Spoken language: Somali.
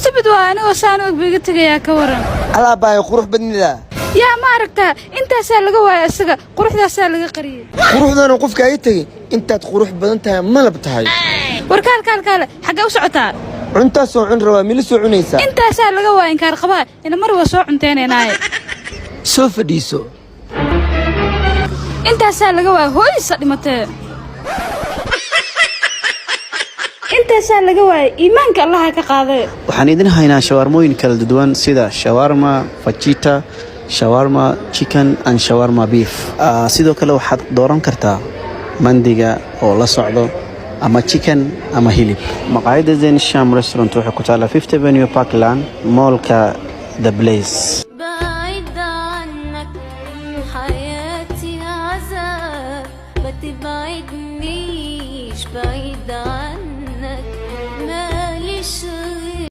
استبد وانا وسانو بيقتك يا كورن على باي قروح بدني ذا يا ماركتا انت سالغا واي اسغا قروحدا سالغا قريي قروحدان قفك اي تغي انت قروح بدنتها ما لبتهاي warkaal xagga u socotaa cunta soo cun rabaa mil soo cunaysa inta saa laga waa in kaar qabaa in mar waa soo cunteenaay soo fadhiiso inta saa laga waa hooyisa dhimatay inta saa laga waa iimaanka Allah ka qaaday waxaan idin haynaa shawarmooyin kala duwan sida shawarma fajita shawarma chicken and shawarma beef sidoo kale waxaad dooran kartaa mandiga oo la socdo ama chicken ama hilib maqaayadda Zain Sham restaurant waxay ku taala 50 Avenue Parkland mallka The Blaze